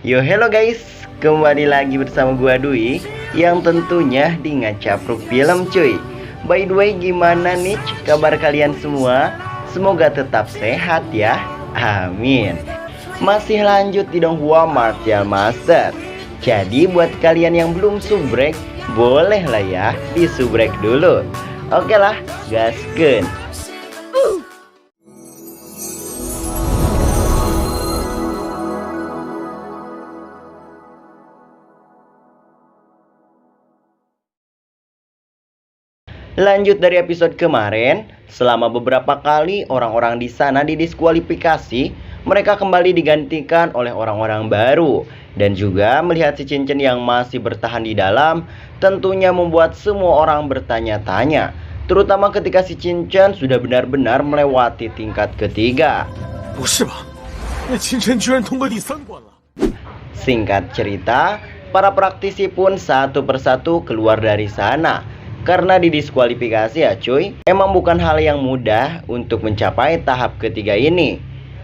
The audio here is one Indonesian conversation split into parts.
Yo hello guys, kembali lagi bersama gua Dwi yang tentunya di Ngacapruk Film cuy. By the way, gimana nih kabar kalian semua? Semoga tetap sehat ya. Amin. Masih lanjut di Donghua Martial Master. Jadi buat kalian yang belum subrek, boleh lah ya di subrek dulu. Oke lah, gaskeun. Lanjut dari episode kemarin, selama beberapa kali orang-orang di sana didiskualifikasi, mereka kembali digantikan oleh orang-orang baru. Dan juga melihat si Cincin yang masih bertahan di dalam, tentunya membuat semua orang bertanya-tanya. Terutama ketika si Cincin sudah benar-benar melewati tingkat ketiga. Singkat cerita, para praktisi pun satu persatu keluar dari sana karena didiskualifikasi ya cuy. Emang bukan hal yang mudah untuk mencapai tahap ketiga ini.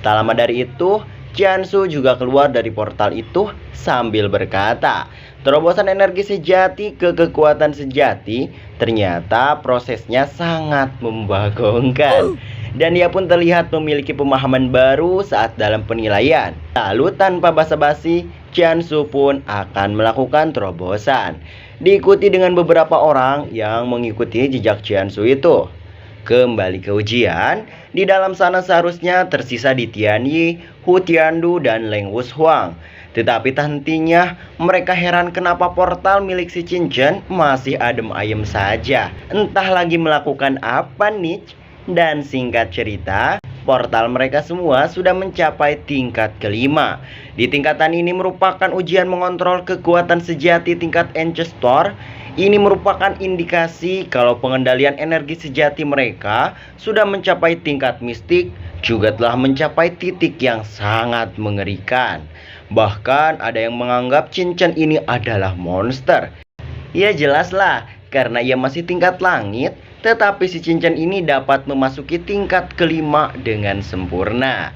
Tak lama dari itu, Jiansu juga keluar dari portal itu sambil berkata, terobosan energi sejati ke kekuatan sejati ternyata prosesnya sangat membagongkan. Dan dia pun terlihat memiliki pemahaman baru saat dalam penilaian. Lalu tanpa basa-basi, Jiansu pun akan melakukan terobosan, diikuti dengan beberapa orang yang mengikuti jejak Jiansu itu. Kembali ke ujian, di dalam sana seharusnya tersisa di Tianyi, Hu Tiandu, dan Leng Wushuang. Tetapi hentinya mereka heran kenapa portal milik si Cincin masih adem ayem saja. Entah lagi melakukan apa nih. Dan singkat cerita, portal mereka semua sudah mencapai tingkat kelima. Di tingkatan ini merupakan ujian mengontrol kekuatan sejati tingkat Ancestor. Ini merupakan indikasi kalau pengendalian energi sejati mereka sudah mencapai tingkat mistik, juga telah mencapai titik yang sangat mengerikan. Bahkan ada yang menganggap Cincin ini adalah monster. Ya jelaslah, karena ia masih tingkat langit, tetapi si Cincin ini dapat memasuki tingkat kelima dengan sempurna.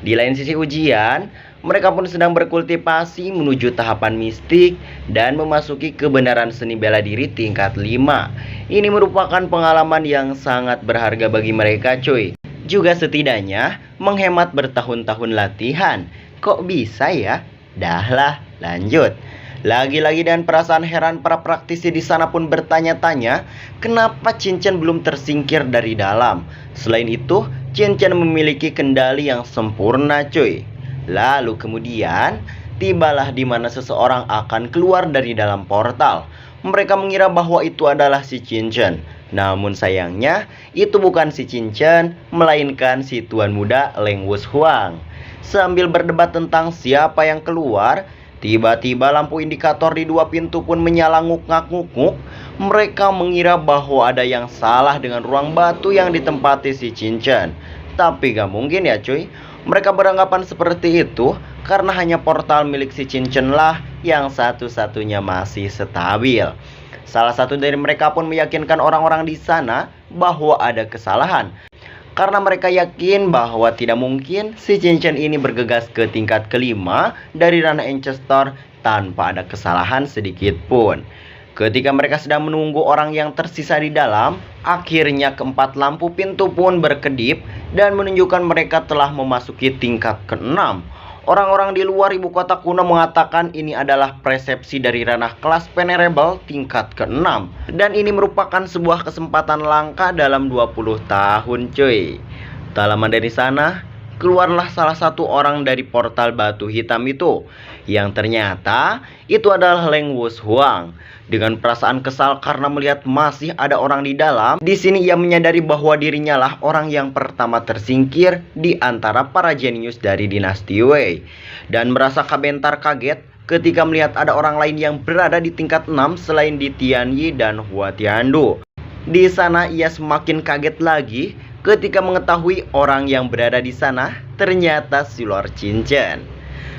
Di lain sisi ujian, mereka pun sedang berkultivasi menuju tahapan mistik dan memasuki kebenaran seni bela diri tingkat 5. Ini merupakan pengalaman yang sangat berharga bagi mereka cuy. Juga setidaknya menghemat bertahun-tahun latihan. Kok bisa ya? Dahlah, lanjut. Lagi-lagi dan perasaan heran para praktisi di sana pun bertanya-tanya, kenapa Cincin belum tersingkir dari dalam. Selain itu, Cincin memiliki kendali yang sempurna cuy. Lalu kemudian, tibalah di mana seseorang akan keluar dari dalam portal. Mereka mengira bahwa itu adalah si Cincin. Namun sayangnya, itu bukan si Cincin, melainkan si tuan muda Leng Wushuang. Sambil berdebat tentang siapa yang keluar, tiba-tiba lampu indikator di dua pintu pun menyala nguk-ngak-nguk. Mereka mengira bahwa ada yang salah dengan ruang batu yang ditempati si Cincin. Tapi gak mungkin ya cuy. Mereka beranggapan seperti itu karena hanya portal milik si Cincin lah yang satu-satunya masih stabil. Salah satu dari mereka pun meyakinkan orang-orang di sana bahwa ada kesalahan, karena mereka yakin bahwa tidak mungkin si Cincin ini bergegas ke tingkat kelima dari ranah Ancestor tanpa ada kesalahan sedikit pun. Ketika mereka sedang menunggu orang yang tersisa di dalam, akhirnya keempat lampu pintu pun berkedip dan menunjukkan mereka telah memasuki tingkat ke-6. Orang-orang di luar ibu kota kuno mengatakan ini adalah persepsi dari ranah kelas venerable tingkat ke-6. Dan ini merupakan sebuah kesempatan langka dalam 20 tahun cuy. Tak lama dari sana, keluarlah salah satu orang dari portal batu hitam itu, yang ternyata itu adalah Leng Wushuang. Dengan perasaan kesal karena melihat masih ada orang di dalam, di sini ia menyadari bahwa dirinya lah orang yang pertama tersingkir di antara para jenius dari dinasti Wei. Dan merasa kabentar kaget ketika melihat ada orang lain yang berada di tingkat 6 selain di Tianyi dan Hua Tiandu. Di sana ia semakin kaget lagi ketika mengetahui orang yang berada di sana ternyata si Lord Cincin.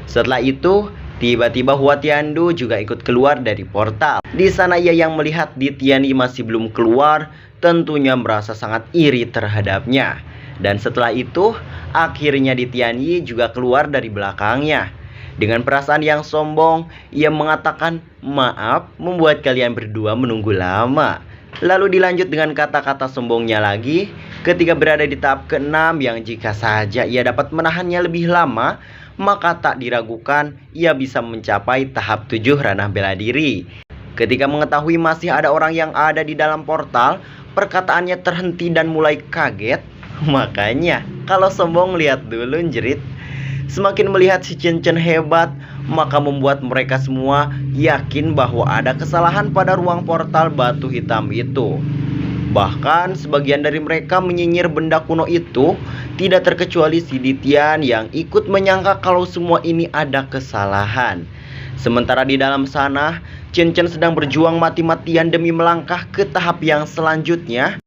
Setelah itu, tiba-tiba Hua Tiandu juga ikut keluar dari portal. Di sana ia yang melihat di Tianyi masih belum keluar, tentunya merasa sangat iri terhadapnya. Dan setelah itu, akhirnya di Tianyi juga keluar dari belakangnya. Dengan perasaan yang sombong, ia mengatakan, "Maaf membuat kalian berdua menunggu lama." Lalu dilanjut dengan kata-kata sombongnya lagi ketika berada di tahap ke-6 yang jika saja ia dapat menahannya lebih lama, maka tak diragukan ia bisa mencapai tahap 7 ranah bela diri. Ketika mengetahui masih ada orang yang ada di dalam portal, perkataannya terhenti dan mulai kaget. Makanya kalau sombong lihat dulu jerit. Semakin melihat si Chen hebat, maka membuat mereka semua yakin bahwa ada kesalahan pada ruang portal batu hitam itu. Bahkan sebagian dari mereka menyinyir benda kuno itu, tidak terkecuali si Ditian yang ikut menyangka kalau semua ini ada kesalahan. Sementara di dalam sana, Chen sedang berjuang mati-matian demi melangkah ke tahap yang selanjutnya.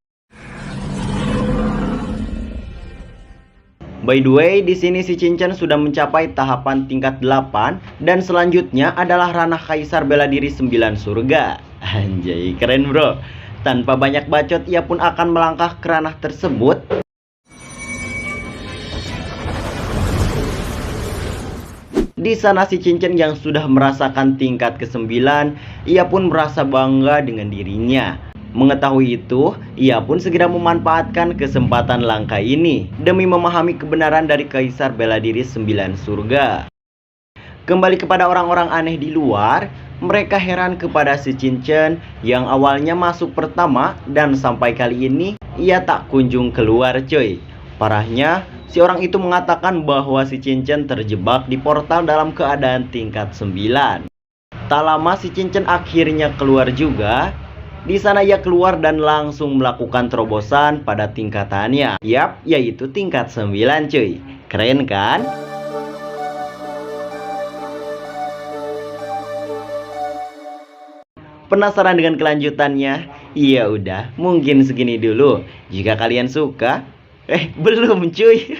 By the way, di sini si Chen sudah mencapai tahapan tingkat 8 dan selanjutnya adalah ranah Kaisar Bela Diri 9 Surga. Anjay, keren bro. Tanpa banyak bacot, ia pun akan melangkah ke ranah tersebut. Di sana si Chen yang sudah merasakan tingkat ke-9, ia pun merasa bangga dengan dirinya. Mengetahui itu, ia pun segera memanfaatkan kesempatan langka ini demi memahami kebenaran dari Kaisar Bela Diri 9 Surga. Kembali kepada orang-orang aneh di luar, mereka heran kepada si Chen yang awalnya masuk pertama dan sampai kali ini ia tak kunjung keluar coy. Parahnya, si orang itu mengatakan bahwa si Chen terjebak di portal dalam keadaan tingkat 9. Tak lama si Chen akhirnya keluar juga. Di sana ia keluar dan langsung melakukan terobosan pada tingkatannya. Yap, yaitu tingkat 9 cuy. Keren kan? Penasaran dengan kelanjutannya? Ya udah, mungkin segini dulu. Jika kalian suka, belum cuy.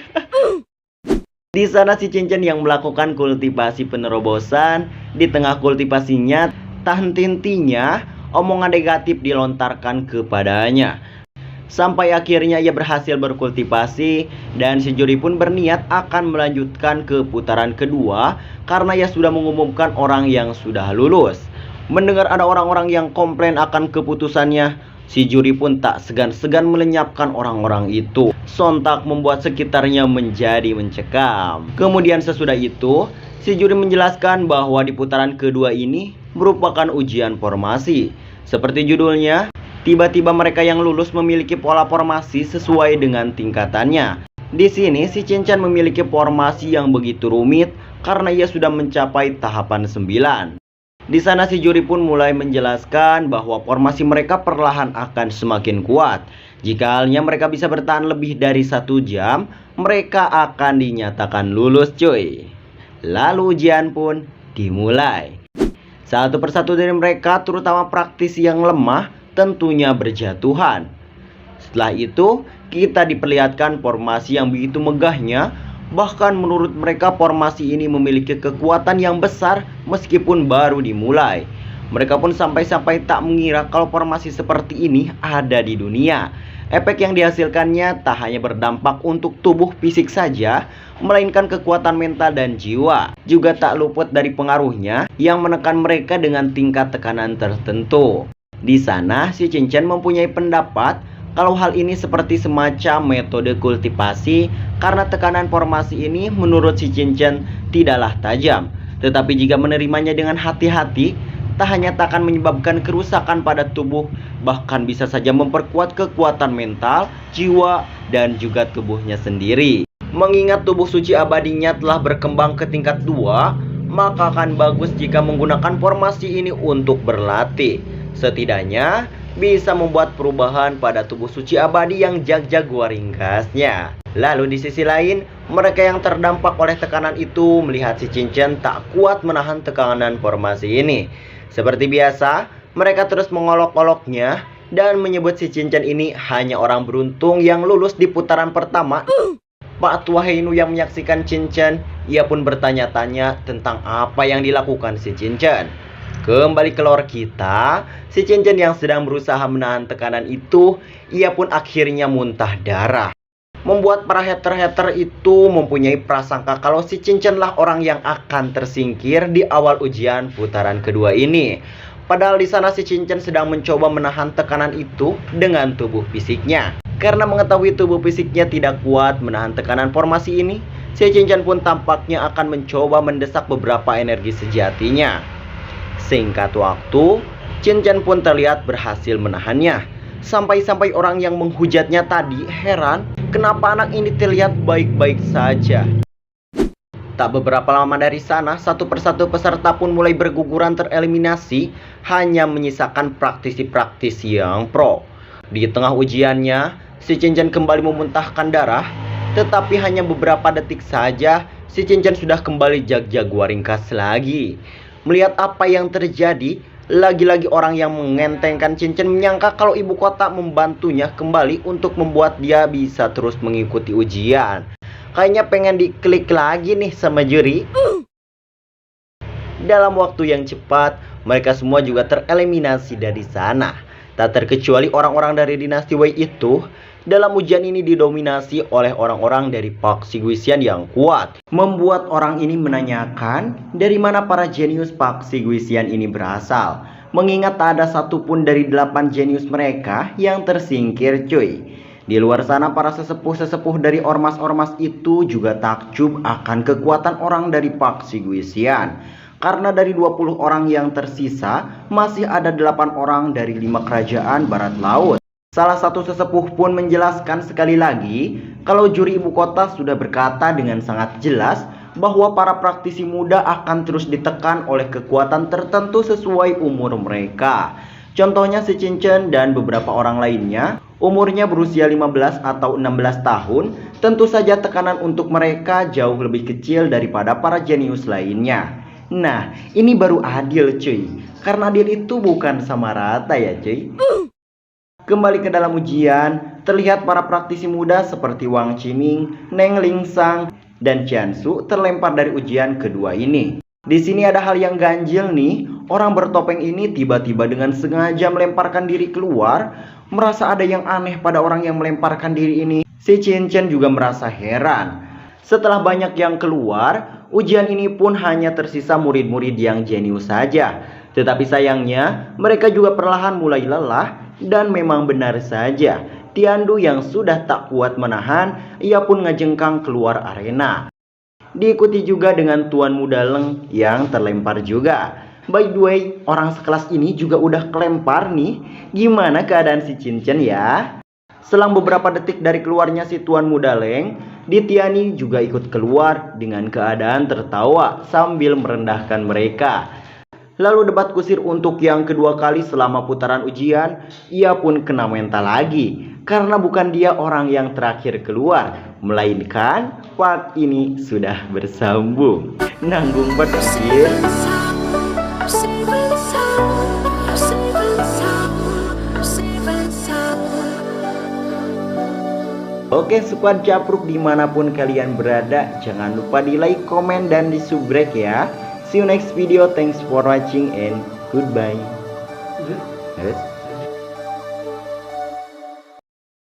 Di sana si Chen yang melakukan kultivasi penerobosan. Di tengah kultivasinya, tak henti-hentinya omongan negatif dilontarkan kepadanya. Sampai akhirnya ia berhasil berkultivasi dan si juri pun berniat akan melanjutkan ke putaran kedua karena ia sudah mengumumkan orang yang sudah lulus. Mendengar ada orang-orang yang komplain akan keputusannya, si juri pun tak segan-segan melenyapkan orang-orang itu. Sontak membuat sekitarnya menjadi mencekam. Kemudian sesudah itu, si juri menjelaskan bahwa di putaran kedua ini merupakan ujian formasi. Seperti judulnya, tiba-tiba mereka yang lulus memiliki pola formasi sesuai dengan tingkatannya. Di sini si Chen memiliki formasi yang begitu rumit karena ia sudah mencapai tahapan 9. Di sana si juri pun mulai menjelaskan bahwa formasi mereka perlahan akan semakin kuat. Jika halnya mereka bisa bertahan lebih dari 1 jam, mereka akan dinyatakan lulus cuy. Lalu ujian pun dimulai. Satu persatu dari mereka, terutama praktisi yang lemah, tentunya berjatuhan. Setelah itu, kita diperlihatkan formasi yang begitu megahnya. Bahkan menurut mereka formasi ini memiliki kekuatan yang besar meskipun baru dimulai. Mereka pun sampai-sampai tak mengira kalau formasi seperti ini ada di dunia. Efek yang dihasilkannya tak hanya berdampak untuk tubuh fisik saja, melainkan kekuatan mental dan jiwa. Juga tak luput dari pengaruhnya yang menekan mereka dengan tingkat tekanan tertentu. Di sana si Chen mempunyai pendapat kalau hal ini seperti semacam metode kultivasi karena tekanan formasi ini menurut si Chen tidaklah tajam. Tetapi jika menerimanya dengan hati-hati, tak hanya tak akan menyebabkan kerusakan pada tubuh, bahkan bisa saja memperkuat kekuatan mental, jiwa, dan juga tubuhnya sendiri. Mengingat tubuh suci abadinya telah berkembang ke tingkat 2, maka akan bagus jika menggunakan formasi ini untuk berlatih. Setidaknya bisa membuat perubahan pada tubuh suci abadi yang jag-jaguar ringkasnya. Lalu di sisi lain, mereka yang terdampak oleh tekanan itu melihat si Chen tak kuat menahan tekanan formasi ini. Seperti biasa, mereka terus mengolok-oloknya dan menyebut si Chen ini hanya orang beruntung yang lulus di putaran pertama. Pak Tua Heinu yang menyaksikan Chen, ia pun bertanya-tanya tentang apa yang dilakukan si Chen. Kembali ke lore kita, si Chen yang sedang berusaha menahan tekanan itu, ia pun akhirnya muntah darah. Membuat para hater-hater itu mempunyai prasangka kalau si Cincin lah orang yang akan tersingkir di awal ujian putaran kedua ini. Padahal di sana si Cincin sedang mencoba menahan tekanan itu dengan tubuh fisiknya. Karena mengetahui tubuh fisiknya tidak kuat menahan tekanan formasi ini, si Cincin pun tampaknya akan mencoba mendesak beberapa energi sejatinya. Singkat waktu, Cincin pun terlihat berhasil menahannya. Sampai-sampai orang yang menghujatnya tadi heran kenapa anak ini terlihat baik-baik saja. Tak beberapa lama dari sana, satu persatu peserta pun mulai berguguran tereliminasi, hanya menyisakan praktisi-praktisi yang pro. Di tengah ujiannya, si Cincin kembali memuntahkan darah, tetapi hanya beberapa detik saja, si Cincin sudah kembali jag-jaguar ringkas lagi. Melihat apa yang terjadi, lagi-lagi orang yang mengentengkan Cincin menyangka kalau ibu kota membantunya kembali untuk membuat dia bisa terus mengikuti ujian. Kayaknya pengen diklik lagi nih sama juri. Dalam waktu yang cepat, mereka semua juga tereliminasi dari sana. Tak terkecuali orang-orang dari dinasti Wei itu. Dalam ujian ini didominasi oleh orang-orang dari Park Siguisian yang kuat. Membuat orang ini menanyakan dari mana para jenius Park Siguisian ini berasal. Mengingat tak ada satupun dari 8 jenius mereka yang tersingkir cuy. Di luar sana para sesepuh-sesepuh dari ormas-ormas itu juga takjub akan kekuatan orang dari Park Siguisian. Karena dari 20 orang yang tersisa, masih ada 8 orang dari 5 kerajaan barat laut. Salah satu sesepuh pun menjelaskan sekali lagi kalau juri ibu kota sudah berkata dengan sangat jelas bahwa para praktisi muda akan terus ditekan oleh kekuatan tertentu sesuai umur mereka. Contohnya si Cincin dan beberapa orang lainnya umurnya berusia 15 atau 16 tahun. Tentu saja tekanan untuk mereka jauh lebih kecil daripada para jenius lainnya. Nah, ini baru adil cuy. Karena adil itu bukan sama rata ya cuy. Kembali ke dalam ujian, terlihat para praktisi muda seperti Wang Qiming, Neng Lingsang, dan Qiansu terlempar dari ujian kedua ini. Di sini ada hal yang ganjil nih, orang bertopeng ini tiba-tiba dengan sengaja melemparkan diri keluar, merasa ada yang aneh pada orang yang melemparkan diri ini. Si Cincin juga merasa heran. Setelah banyak yang keluar, ujian ini pun hanya tersisa murid-murid yang jenius saja. Tetapi sayangnya, mereka juga perlahan mulai lelah. Dan memang benar saja, Tiandu yang sudah tak kuat menahan, ia pun ngejengkang keluar arena. Diikuti juga dengan Tuan Muda Leng yang terlempar juga. By the way, orang sekelas ini juga udah kelempar nih. Gimana keadaan si Cincin ya? Selang beberapa detik dari keluarnya si Tuan Muda Leng, Ditiani juga ikut keluar dengan keadaan tertawa sambil merendahkan mereka. Lalu debat kusir untuk yang kedua kali selama putaran ujian, ia pun kena mental lagi. Karena bukan dia orang yang terakhir keluar, melainkan part ini sudah bersambung. Nanggung banget. Oke squad Capruk dimanapun kalian berada, jangan lupa di like, komen, dan di subrek ya. See you next video. Thanks for watching and goodbye.